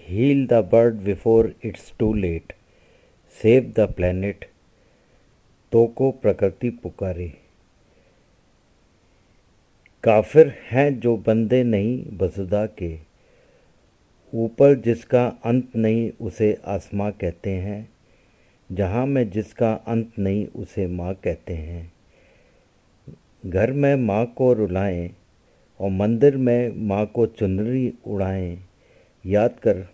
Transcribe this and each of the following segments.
Heal the bird before it's too late. Save the planet. तो को प्रकृति पुकारे। काफिर हैं जो बंदे नहीं वसुधा के, ऊपर जिसका अंत नहीं उसे आसमां कहते हैं, जहाँ में जिसका अंत नहीं उसे माँ कहते हैं। घर में माँ को रुलाएं और मंदिर में माँ को चुनरी उड़ाएं। याद कर,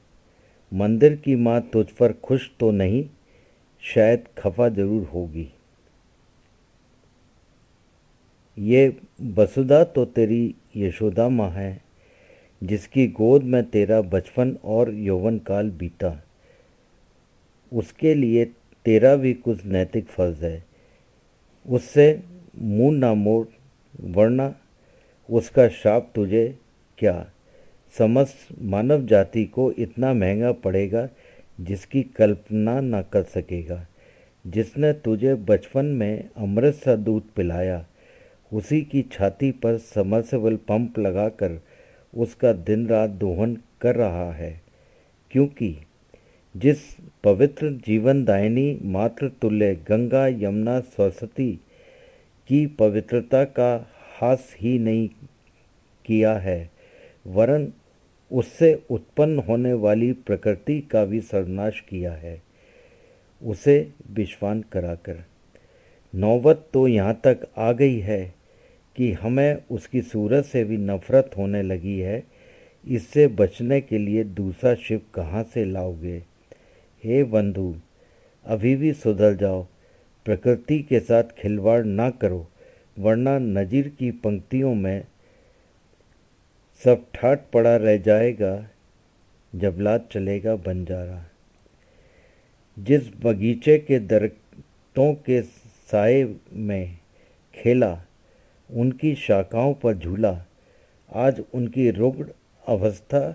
मंदिर की माँ तुझ पर खुश तो नहीं, शायद खफा जरूर होगी। ये वसुधा तो तेरी यशोदा माँ है, जिसकी गोद में तेरा बचपन और यौवन काल बीता। उसके लिए तेरा भी कुछ नैतिक फर्ज है। उससे मुंह ना मोड़, वरना उसका शाप तुझे क्या, समस्त मानव जाति को इतना महंगा पड़ेगा जिसकी कल्पना ना कर सकेगा। जिसने तुझे बचपन में अमृत सा दूध पिलाया, उसी की छाती पर समरसेबल पंप लगाकर उसका दिन रात दोहन कर रहा है, क्योंकि जिस पवित्र जीवनदायिनी मातृ तुल्य गंगा यमुना सरस्वती की पवित्रता का हास ही नहीं किया है, वरन उससे उत्पन्न होने वाली प्रकृति का भी सर्वनाश किया है, उसे विश्वान कराकर। नौबत तो यहाँ तक आ गई है कि हमें उसकी सूरत से भी नफरत होने लगी है। इससे बचने के लिए दूसरा शिव कहाँ से लाओगे? हे बंधु, अभी भी सुधर जाओ, प्रकृति के साथ खिलवाड़ ना करो, वरना नजीर की पंक्तियों में सब ठाट पड़ा रह जाएगा, जबलात चलेगा बंजारा। जिस बगीचे के दरख्तों के साए में खेला, उनकी शाखाओं पर झूला, आज उनकी रुग्ण अवस्था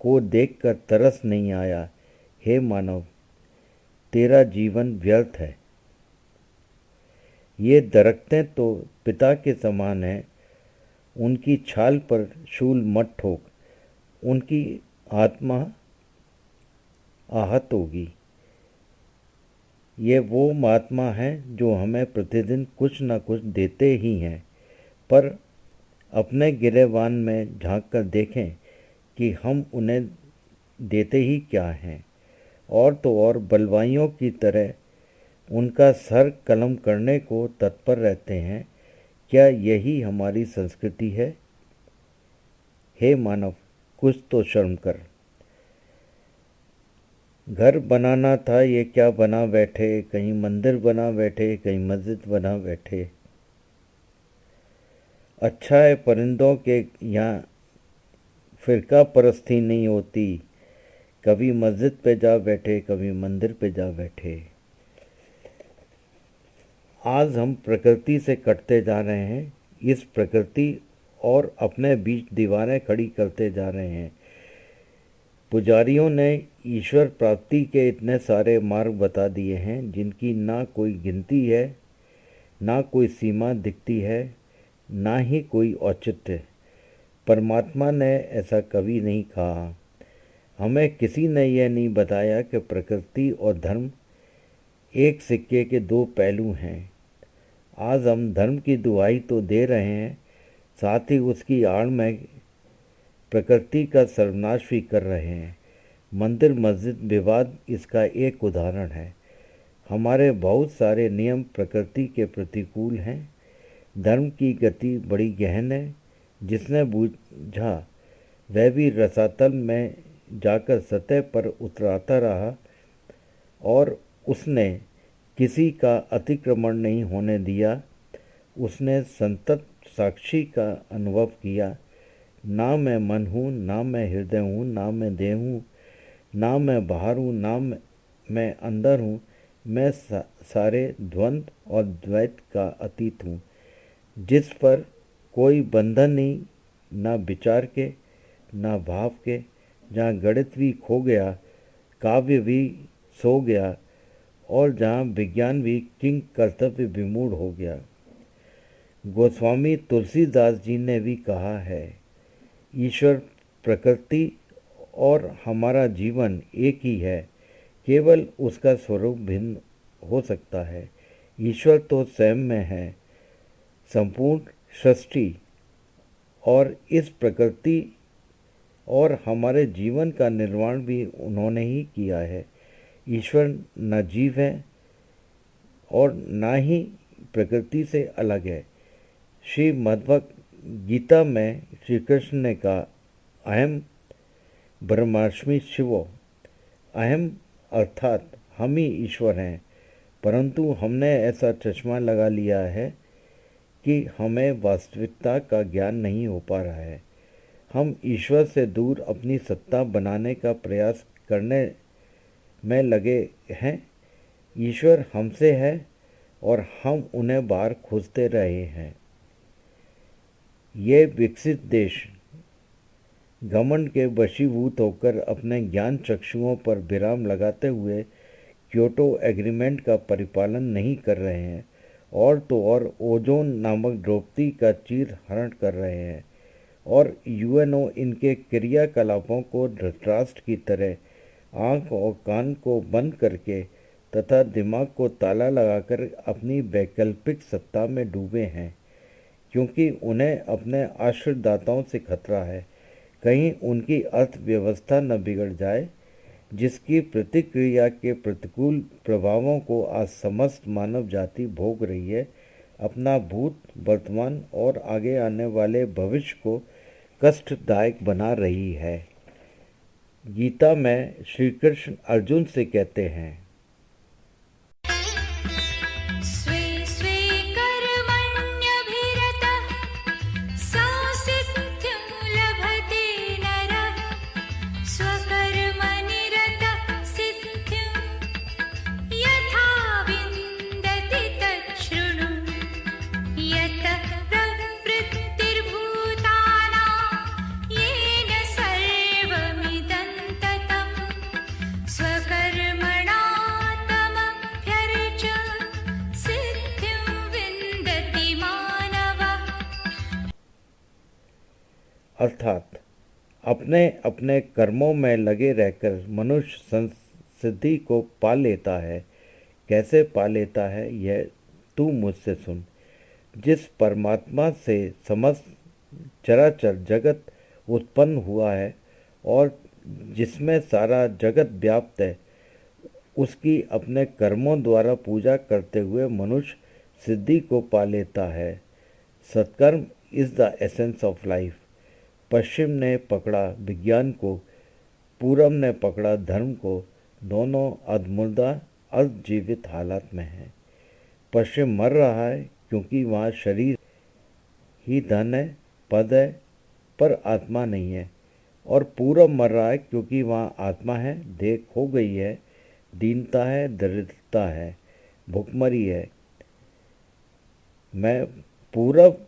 को देखकर तरस नहीं आया। हे मानव, तेरा जीवन व्यर्थ है। ये दरख्तें तो पिता के समान हैं, उनकी छाल पर शूल मत ठोक, उनकी आत्मा आहत होगी। ये वो महात्मा हैं जो हमें प्रतिदिन कुछ न कुछ देते ही हैं, पर अपने गिरेबान में झांक कर देखें कि हम उन्हें देते ही क्या हैं। और तो और बलवाइयों की तरह उनका सर कलम करने को तत्पर रहते हैं। क्या यही हमारी संस्कृति है? हे मानव, कुछ तो शर्म कर। घर बनाना था, ये क्या बना बैठे, कहीं मंदिर बना बैठे, कहीं मस्जिद बना बैठे। अच्छा है परिंदों के यहाँ फिरका परस्ती नहीं होती, कभी मस्जिद पे जा बैठे, कभी मंदिर पे जा बैठे। आज हम प्रकृति से कटते जा रहे हैं, इस प्रकृति और अपने बीच दीवारें खड़ी करते जा रहे हैं। पुजारियों ने ईश्वर प्राप्ति के इतने सारे मार्ग बता दिए हैं, जिनकी ना कोई गिनती है, ना कोई सीमा दिखती है, ना ही कोई औचित्य। परमात्मा ने ऐसा कभी नहीं कहा। हमें किसी ने यह नहीं बताया कि प्रकृति और धर्म एक सिक्के के दो पहलू हैं। आज हम धर्म की दुहाई तो दे रहे हैं, साथ ही उसकी आड़ में प्रकृति का सर्वनाश भी कर रहे हैं। मंदिर मस्जिद विवाद इसका एक उदाहरण है। हमारे बहुत सारे नियम प्रकृति के प्रतिकूल हैं। धर्म की गति बड़ी गहन है। जिसने बूझा वह भी रसातल में जाकर सतह पर उतराता रहा, और उसने किसी का अतिक्रमण नहीं होने दिया। उसने संतत साक्षी का अनुभव किया। ना मैं मन हूँ, ना मैं हृदय हूँ, ना मैं देह हूँ, ना मैं बाहर हूँ, ना मैं अंदर हूँ। मैं सारे द्वंद्व और द्वैत का अतीत हूँ, जिस पर कोई बंधन नहीं, ना विचार के, ना भाव के। जहाँ गणित भी खो गया, काव्य भी सो गया, और जहाँ विज्ञान भी किंग कर्तव्य विमूढ़ हो गया। गोस्वामी तुलसीदास जी ने भी कहा है, ईश्वर प्रकृति और हमारा जीवन एक ही है, केवल उसका स्वरूप भिन्न हो सकता है। ईश्वर तो स्वयं में है, संपूर्ण सृष्टि और इस प्रकृति और हमारे जीवन का निर्माण भी उन्होंने ही किया है। ईश्वर न जीव है और न ही प्रकृति से अलग है। श्री मद्भगवत गीता में श्री कृष्ण ने कहा, अहम ब्रह्मास्मि शिवो। अहम अर्थात हम ही ईश्वर हैं, परंतु हमने ऐसा चश्मा लगा लिया है कि हमें वास्तविकता का ज्ञान नहीं हो पा रहा है। हम ईश्वर से दूर अपनी सत्ता बनाने का प्रयास करने में लगे हैं। ईश्वर हमसे है और हम उन्हें बाहर खोजते रहे हैं। ये विकसित देश घमंड के वशीभूत होकर अपने ज्ञान चक्षुओं पर विराम लगाते हुए क्योटो एग्रीमेंट का परिपालन नहीं कर रहे हैं और तो और ओजोन नामक द्रौपदी का चीर हरण कर रहे हैं, और यूएनओ इनके क्रियाकलापों को धृतराष्ट्र की तरह आँख और कान को बंद करके तथा दिमाग को ताला लगाकर अपनी वैकल्पिक सत्ता में डूबे हैं, क्योंकि उन्हें अपने आश्रयदाताओं से खतरा है, कहीं उनकी अर्थव्यवस्था न बिगड़ जाए, जिसकी प्रतिक्रिया के प्रतिकूल प्रभावों को आज समस्त मानव जाति भोग रही है, अपना भूत, वर्तमान और आगे आने वाले भविष्य को कष्टदायक बना रही है। गीता में श्री कृष्ण अर्जुन से कहते हैं, अर्थात अपने अपने कर्मों में लगे रहकर मनुष्य सिद्धि को पा लेता है। कैसे पा लेता है, यह तू मुझसे सुन। जिस परमात्मा से समस्त चराचर जगत उत्पन्न हुआ है और जिसमें सारा जगत व्याप्त है, उसकी अपने कर्मों द्वारा पूजा करते हुए मनुष्य सिद्धि को पा लेता है। सत्कर्म is the essence of life. पश्चिम ने पकड़ा विज्ञान को, पूरब ने पकड़ा धर्म को, दोनों अधमुर्दा अर्धजीवित हालत में हैं। पश्चिम मर रहा है क्योंकि वहाँ शरीर ही धन है, पद है, पर आत्मा नहीं है, और पूरब मर रहा है क्योंकि वहाँ आत्मा है, देह खो गई है, दीनता है, दरिद्रता है, भुखमरी है। मैं पूरब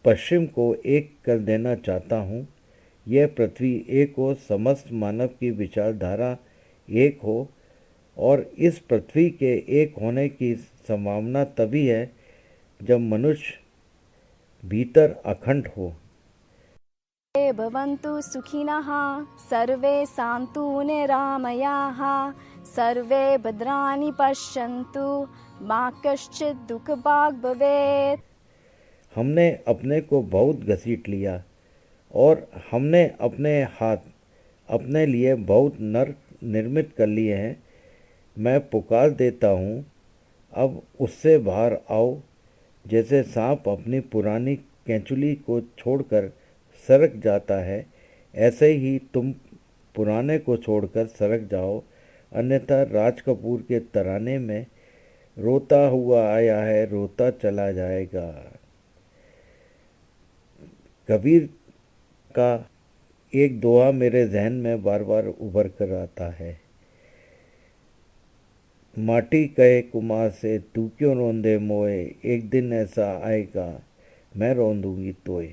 पश्चिम को एक कर देना चाहता हूँ। यह पृथ्वी एक हो, समस्त मानव की विचारधारा एक हो, और इस पृथ्वी के एक होने की संभावना तभी है जब मनुष्य भीतर अखंड हो। भवन्तु सुखिनः सर्वे सन्तु निरामयाः सर्वे भद्राणि पश्यन्तु मा कश्चित् दुःखभाग् भवेत्। हमने अपने को बहुत घसीट लिया और हमने अपने हाथ अपने लिए बहुत नर्क निर्मित कर लिए हैं। मैं पुकार देता हूँ, अब उससे बाहर आओ। जैसे सांप अपनी पुरानी केंचुली को छोड़कर सरक जाता है, ऐसे ही तुम पुराने को छोड़कर सरक जाओ, अन्यथा राज कपूर के तराने में रोता हुआ आया है, रोता चला जाएगा। कबीर का एक दोहा मेरे जहन में बार बार उभर कर आता है, माटी कहे कुमार से तू क्यों रोंदे मोए, एक दिन ऐसा आएगा मैं रोंदूंगी तोए।